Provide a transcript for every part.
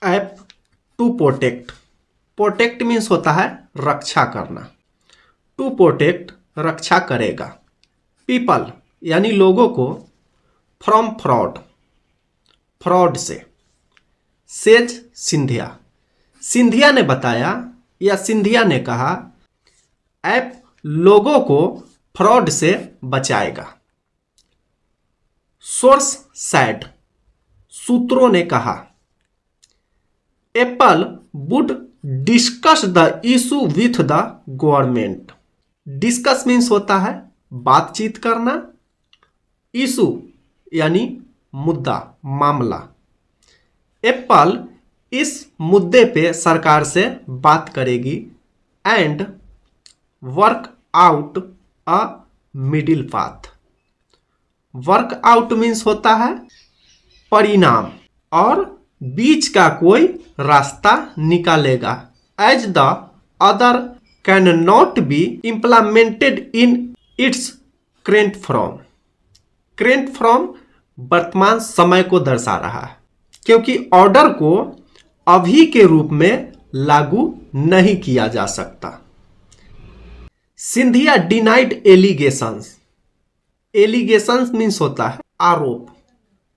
App to protect. Protect means होता है रक्षा करना। टू प्रोटेक्ट रक्षा करेगा। पीपल यानी लोगों को, फ्रॉम फ्रॉड, फ्रॉड से। सेज सिंधिया, सिंधिया ने बताया या सिंधिया ने कहा ऐप लोगों को फ्रॉड से बचाएगा। सोर्स सैड, सूत्रों ने कहा Apple would discuss the issue with the government. Discuss means होता है बातचीत करना, इशू यानी मुद्दा, मामला। एप्पल इस मुद्दे पे सरकार से बात करेगी and work out a middle path. Work out means होता है परिणाम, और बीच का कोई रास्ता निकालेगा। As the other can not be implemented in its current form. Current form वर्तमान समय को दर्शा रहा है, क्योंकि ऑर्डर को अभी के रूप में लागू नहीं किया जा सकता। Scindia denied allegations. Allegations means होता है आरोप,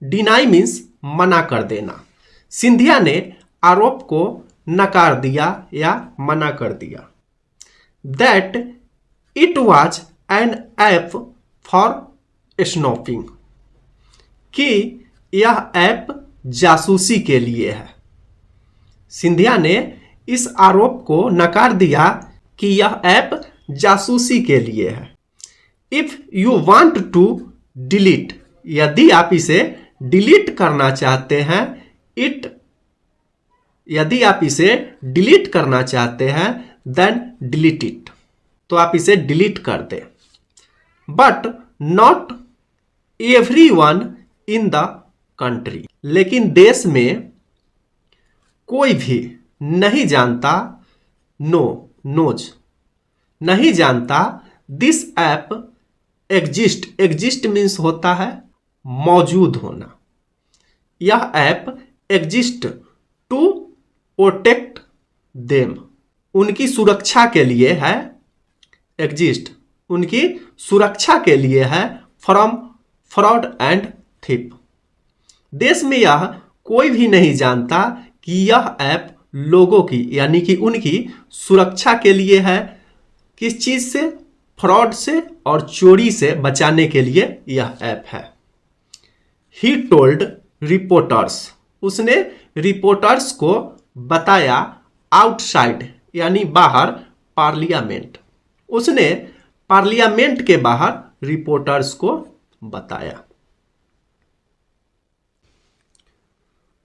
डिनाई मीन्स मना कर देना। सिंधिया ने आरोप को नकार दिया या मना कर दिया। That it was an app for snooping, कि यह ऐप जासूसी के लिए है। सिंधिया ने इस आरोप को नकार दिया कि यह ऐप जासूसी के लिए है। If you want to delete, यदि आप इसे डिलीट करना चाहते हैं, यदि आप इसे डिलीट करना चाहते हैं देन डिलीट इट, तो आप इसे डिलीट कर दें। But not everyone in the country, लेकिन देश में कोई भी नहीं जानता, नोज नहीं जानता this app exist. Exist means होता है मौजूद होना। यह app exist to protect them, उनकी सुरक्षा के लिए है। एग्जिस्ट उनकी सुरक्षा के लिए है फ्रॉम फ्रॉड एंड थिप। देश में यह कोई भी नहीं जानता कि यह ऐप लोगों की यानी कि उनकी सुरक्षा के लिए है। किस चीज से? फ्रॉड से और चोरी से बचाने के लिए यह ऐप है। ही टोल्ड रिपोर्टर्स, उसने रिपोर्टर्स को बताया आउटसाइड यानी बाहर पार्लियामेंट, उसने पार्लियामेंट के बाहर रिपोर्टर्स को बताया।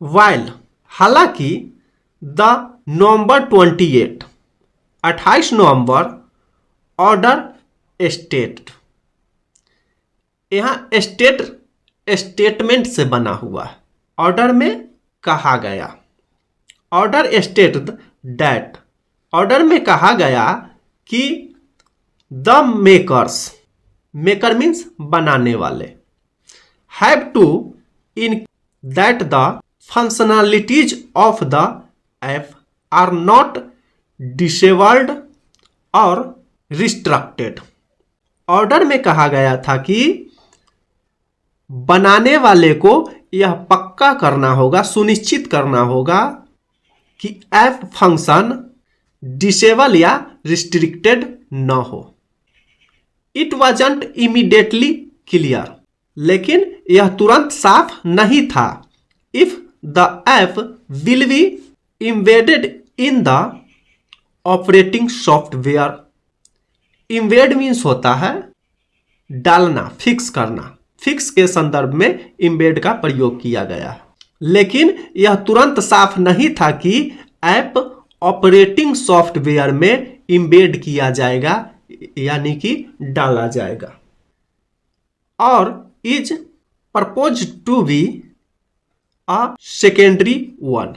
वाइल, हालांकि the November 28 November order state, यहां स्टेट स्टेटमेंट से बना हुआ है। ऑर्डर में कहा गया, ऑर्डर स्टेट दैट, ऑर्डर में कहा गया कि द मेकर्स, मेकर मीन्स बनाने वाले, have to in that the functionalities of the app are not disabled और रिस्ट्रक्टेड। ऑर्डर में कहा गया था कि बनाने वाले को यह पक्का करना होगा, सुनिश्चित करना होगा कि ऐप फंक्शन डिसेबल या रिस्ट्रिक्टेड न हो। इट वाजंट इमीडिएटली क्लियर, लेकिन यह तुरंत साफ नहीं था। If the app will be embedded in the operating software. Embed means होता है डालना, फिक्स करना। फिक्स के संदर्भ में इम्बेड का प्रयोग किया गया है, लेकिन यह तुरंत साफ नहीं था कि ऐप ऑपरेटिंग सॉफ्टवेयर में इम्बेड किया जाएगा यानी कि डाला जाएगा। और is propose to be a secondary one.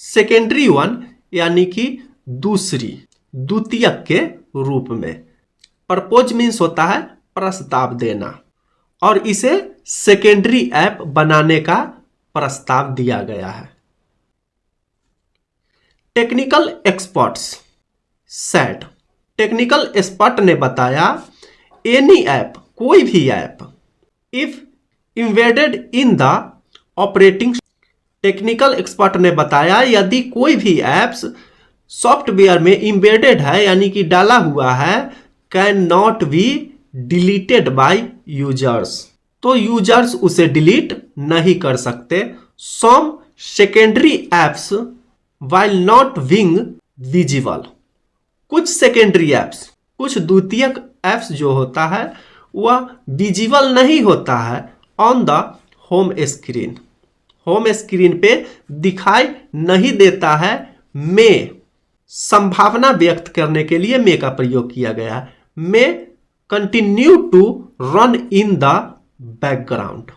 Secondary one यानी कि दूसरी, द्वितीयक के रूप में। प्रपोज मीन्स होता है प्रस्ताव देना, और इसे सेकेंडरी ऐप बनाने का प्रस्ताव दिया गया है। Technical experts said, technical expert ने बताया, एनी ऐप, कोई भी app, if embedded in the operating, technical expert ने बताया यदि कोई भी एप्स सॉफ्टवेयर में इम्बेडेड है यानी कि डाला हुआ है, can not be deleted by users, तो यूजर्स उसे डिलीट नहीं कर सकते। Some secondary apps while not being visible, कुछ सेकेंडरी एप्स, कुछ द्वितीयक एप्स जो होता है वह विजिबल नहीं होता है on the home screen, home screen पे दिखाई नहीं देता है। में संभावना व्यक्त करने के लिए मे का प्रयोग किया गया है। May continue to run in the background,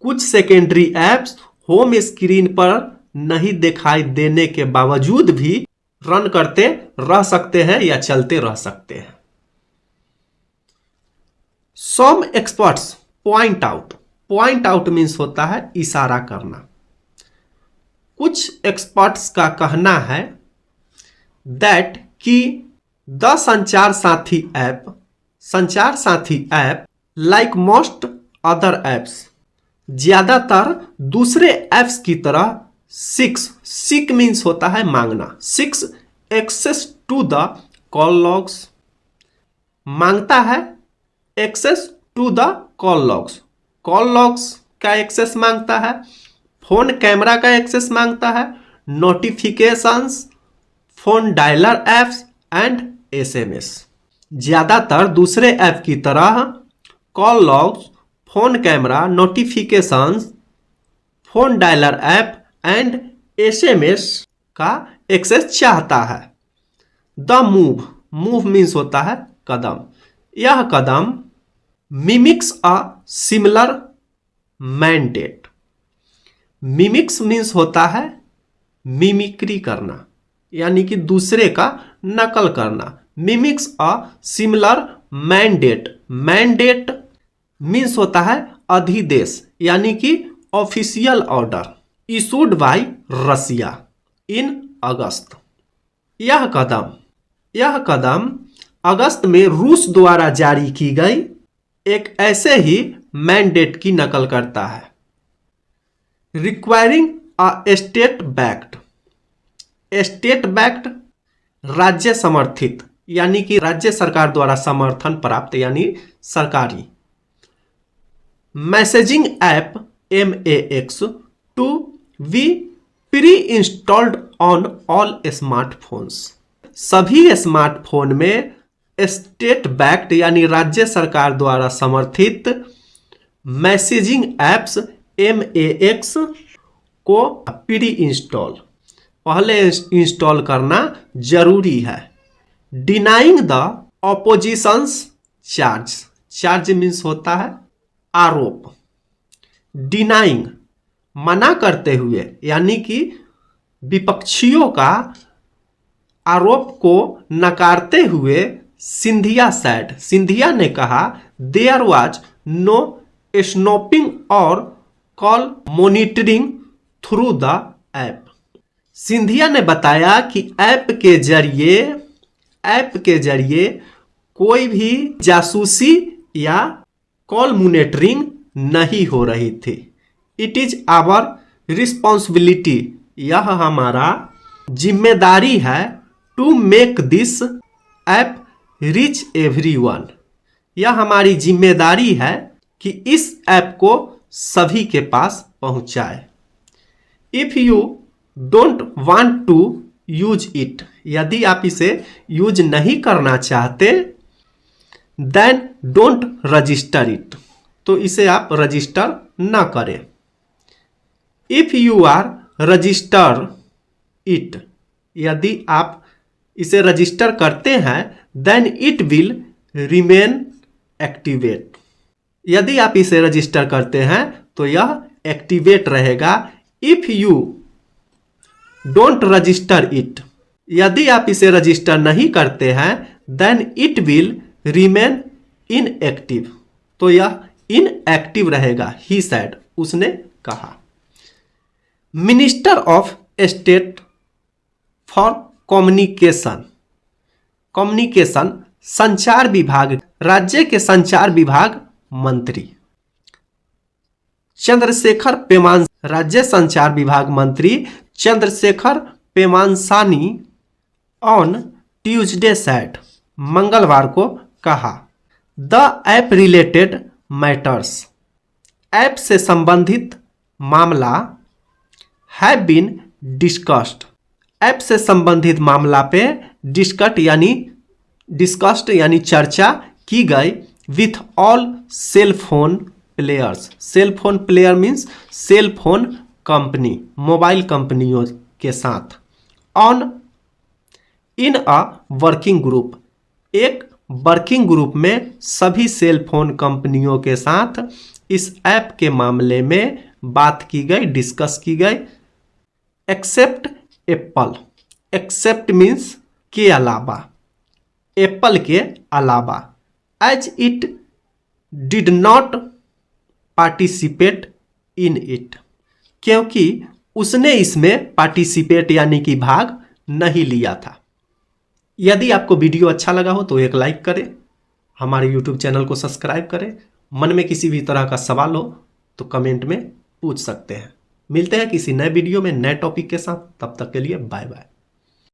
कुछ सेकेंडरी एप्स होम स्क्रीन पर नहीं दिखाई देने के बावजूद भी रन करते रह सकते हैं या चलते रह सकते हैं। Some experts point out, point out means होता है इशारा करना। कुछ एक्सपर्ट्स का कहना है दैट कि द संचार साथी ऐप, संचार साथी app like most other apps, ज्यादातर दूसरे एप्स की तरह सीक मीन्स होता है मांगना, seeks access to the call logs, मांगता है access to the call logs, call logs का एक्सेस मांगता है, फोन कैमरा का एक्सेस मांगता है, notifications, phone dialer apps and SMS, ज्यादातर दूसरे ऐप की तरह call logs, phone camera, notifications, phone dialer app and SMS का एक्सेस चाहता है। द मूव, मूव मीन्स होता है कदम, यह कदम mimics a similar mandate, mimics means होता है मिमिक्री करना यानी कि दूसरे का नकल करना, mimics a similar mandate, mandate means होता है अधिदेश यानी कि ऑफिशियल ऑर्डर इशूड बाय रसिया इन अगस्त, यह कदम अगस्त में रूस द्वारा जारी की गई एक ऐसे ही मैंडेट की नकल करता है। Requiring a state backed, state backed राज्य समर्थित यानी कि राज्य सरकार द्वारा समर्थन प्राप्त यानी सरकारी। Messaging app MAX to be pre installed on all smartphones, सभी स्मार्टफोन में स्टेट बैक्ड यानी राज्य सरकार द्वारा समर्थित मैसेजिंग एप्स MAX को प्री इंस्टॉल, पहले इंस्टॉल करना जरूरी है। Denying the oppositions charge, charge means होता है आरोप, डिनाइंग मना करते हुए यानी कि विपक्षियों का आरोप को नकारते हुए। सिंधिया सैड, सिंधिया ने कहा देयर वाज नो स्नोपिंग और call monitoring through the app, Scindia ने बताया कि ऐप के जरिए कोई भी जासूसी या कॉल मॉनिटरिंग नहीं हो रही थी। इट इज आवर रिस्पॉन्सिबिलिटी, यह हमारा जिम्मेदारी है to make this app reach everyone, यह हमारी जिम्मेदारी है कि इस ऐप को सभी के पास पहुंचाए। If you don't want to use it, यदि आप इसे यूज नहीं करना चाहते, देन डोंट रजिस्टर इट, तो इसे आप रजिस्टर ना करें। If you are register it, यदि आप इसे रजिस्टर करते हैं, then it will remain activate, यदि आप इसे रजिस्टर करते हैं तो यह एक्टिवेट रहेगा। If you don't register it, यदि आप इसे रजिस्टर नहीं करते हैं, then it will remain inactive, तो यह इनएक्टिव रहेगा। ही सेड, उसने कहा। Minister of state for communication. Communication संचार विभाग, राज्य के संचार विभाग मंत्री। चंद्रशेखर पेमान, राज्य संचार विभाग मंत्री चंद्रशेखर पेमानसानी ऑन ट्यूसडे सेड, मंगलवार को कहा, the app related matters, app से संबंधित मामला हैव बीन डिस्कस्ड, ऐप से संबंधित मामला पे डिस्कस्ड यानी चर्चा की गई with all cell phone players. Cell phone player means cell phone company, mobile कंपनियों के साथ। On in a working group, एक वर्किंग ग्रुप में सभी सेल फोन कंपनियों के साथ इस ऐप के मामले में बात की गई, डिस्कस की गई। एक्सेप्ट एप्पल, एक्सेप्ट मीन्स के अलावा, एप्पल के अलावा। As it did not participate in it, क्योंकि उसने इसमें पार्टिसिपेट यानी कि भाग नहीं लिया था। यदि आपको वीडियो अच्छा लगा हो तो एक लाइक करें, हमारे YouTube चैनल को सब्सक्राइब करें। मन में किसी भी तरह का सवाल हो तो कमेंट में पूछ सकते हैं। मिलते हैं किसी नए वीडियो में नए टॉपिक के साथ, तब तक के लिए बाय बाय।